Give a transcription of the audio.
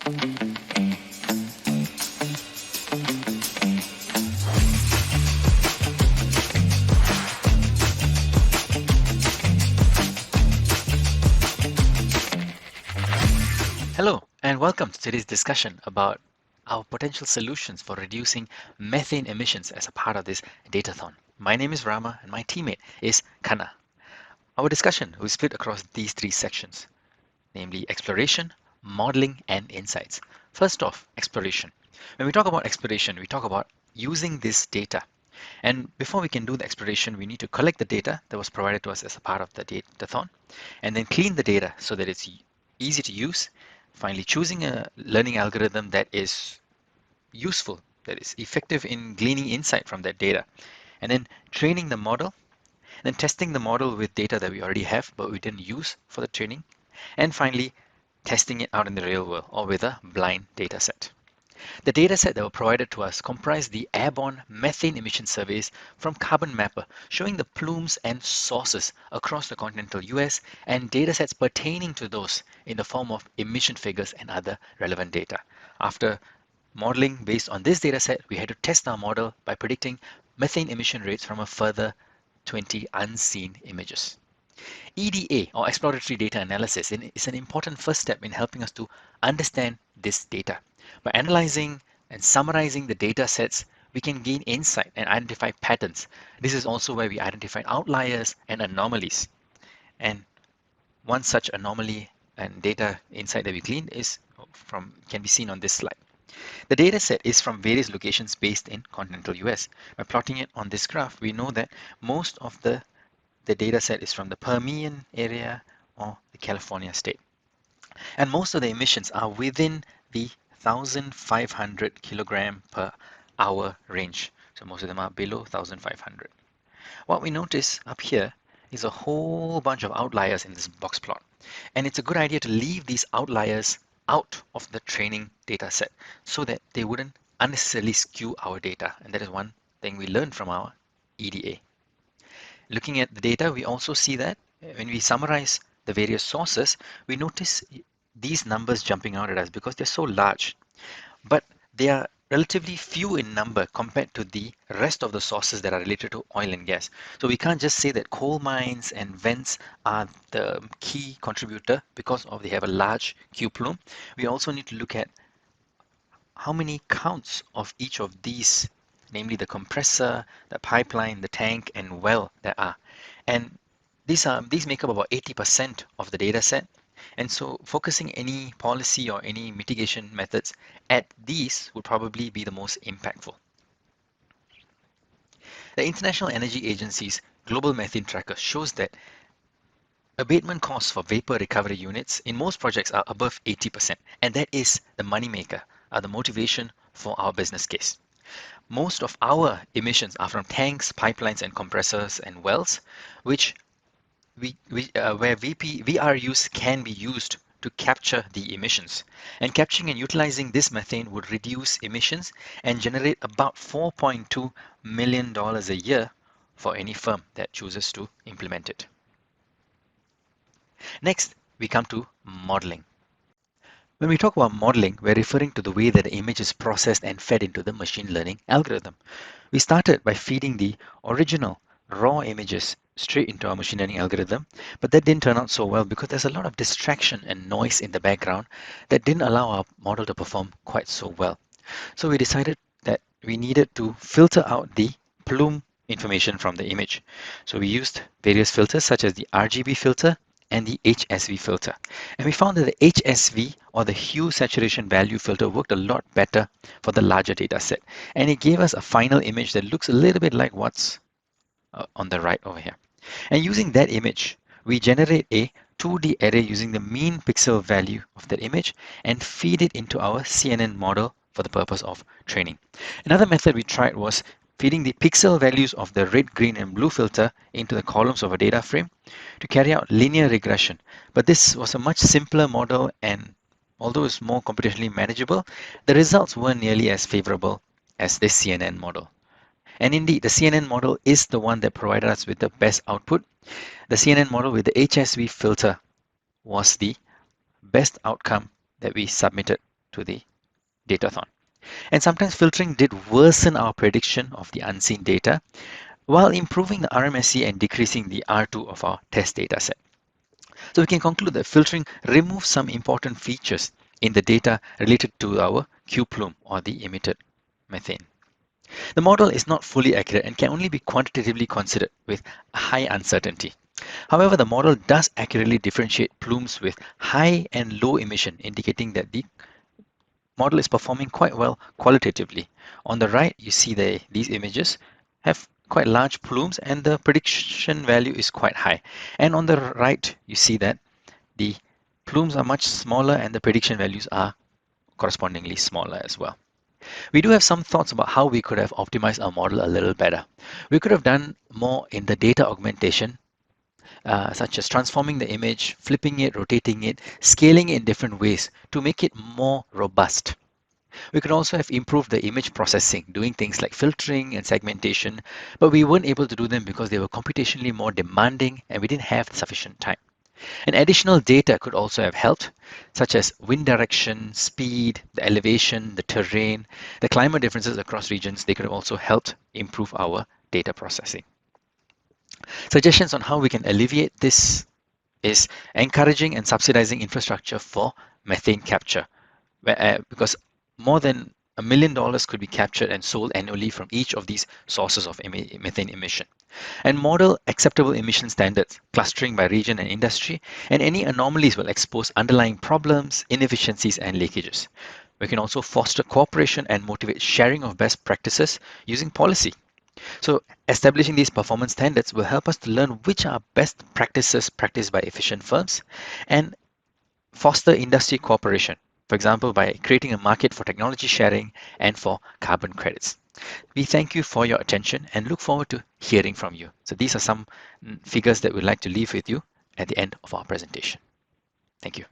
Hello, and welcome to today's discussion about our potential solutions for reducing methane emissions as a part of this Datathon. My name is Rama, and my teammate is Kanna. Our discussion will split across these three sections, namely exploration, modeling, and insights. First off, exploration. When we talk about exploration, we talk about using this data. And before we can do the exploration, we need to collect the data that was provided to us as a part of the Datathon, and then clean the data so that it's easy to use. Finally, choosing a learning algorithm that is useful, that is effective in gleaning insight from that data, and then training the model, and then testing the model with data that we already have but we didn't use for the training, and finally, testing it out in the real world or with a blind data set. The dataset that were provided to us comprised the airborne methane emission surveys from Carbon Mapper, showing the plumes and sources across the continental US and datasets pertaining to those in the form of emission figures and other relevant data. After modeling based on this dataset, we had to test our model by predicting methane emission rates from a further 20 unseen images. EDA, or exploratory data analysis, is an important first step in helping us to understand this data. By analyzing and summarizing the data sets, we can gain insight and identify patterns. This is also where we identify outliers and anomalies. And one such anomaly and data insight that we glean can be seen on this slide. The data set is from various locations based in continental US. By plotting it on this graph, we know that most of the data set is from the Permian area or the California state. And most of the emissions are within the 1,500 kilogram per hour range. So most of them are below 1,500. What we notice up here is a whole bunch of outliers in this box plot. And it's a good idea to leave these outliers out of the training data set so that they wouldn't unnecessarily skew our data. And that is one thing we learned from our EDA. Looking at the data, we also see that when we summarize the various sources, we notice these numbers jumping out at us because they're so large. But they are relatively few in number compared to the rest of the sources that are related to oil and gas. So we can't just say that coal mines and vents are the key contributor because they have a large Q plume. We also need to look at how many counts of each of these, namely the compressor, the pipeline, the tank, and well there are. And these make up about 80% of the data set. And so focusing any policy or any mitigation methods at these would probably be the most impactful. The International Energy Agency's Global Methane Tracker shows that abatement costs for vapor recovery units in most projects are above 80%. And that is the moneymaker, the motivation for our business case. Most of our emissions are from tanks, pipelines, and compressors and wells, where VRUs can be used to capture the emissions. And capturing and utilizing this methane would reduce emissions and generate about $4.2 million a year for any firm that chooses to implement it. Next, we come to modeling. When we talk about modeling, we're referring to the way that the image is processed and fed into the machine learning algorithm. We started by feeding the original raw images straight into our machine learning algorithm, but that didn't turn out so well because there's a lot of distraction and noise in the background that didn't allow our model to perform quite so well. So we decided that we needed to filter out the plume information from the image. So we used various filters such as the RGB filter and the HSV filter. And we found that the HSV, or the hue saturation value filter, worked a lot better for the larger data set. And it gave us a final image that looks a little bit like what's on the right over here. And using that image, we generate a 2D array using the mean pixel value of that image and feed it into our CNN model for the purpose of training. Another method we tried was feeding the pixel values of the red, green, and blue filter into the columns of a data frame to carry out linear regression. But this was a much simpler model, and although it's more computationally manageable, the results weren't nearly as favorable as this CNN model. And indeed, the CNN model is the one that provided us with the best output. The CNN model with the HSV filter was the best outcome that we submitted to to the Datathon. And sometimes filtering did worsen our prediction of the unseen data while improving the RMSE and decreasing the R2 of our test data set. So we can conclude that filtering removes some important features in the data related to our Q plume or the emitted methane. The model is not fully accurate and can only be quantitatively considered with high uncertainty. However, the model does accurately differentiate plumes with high and low emission, indicating that the model is performing quite well qualitatively. On the right, you see these images have quite large plumes and the prediction value is quite high. And on the right, you see that the plumes are much smaller and the prediction values are correspondingly smaller as well. We do have some thoughts about how we could have optimized our model a little better. We could have done more in the data augmentation, such as transforming the image, flipping it, rotating it, scaling it in different ways to make it more robust. We could also have improved the image processing, doing things like filtering and segmentation, but we weren't able to do them because they were computationally more demanding and we didn't have sufficient time. And additional data could also have helped, such as wind direction, speed, the elevation, the terrain, the climate differences across regions. They could have also helped improve our data processing. Suggestions on how we can alleviate this is encouraging and subsidizing infrastructure for methane capture, because more than $1 million could be captured and sold annually from each of these sources of methane emission. And model acceptable emission standards, clustering by region and industry, and any anomalies will expose underlying problems, inefficiencies, and leakages. We can also foster cooperation and motivate sharing of best practices using policy. So establishing these performance standards will help us to learn which are best practices practiced by efficient firms and foster industry cooperation, for example, by creating a market for technology sharing and for carbon credits. We thank you for your attention and look forward to hearing from you. So these are some figures that we'd like to leave with you at the end of our presentation. Thank you.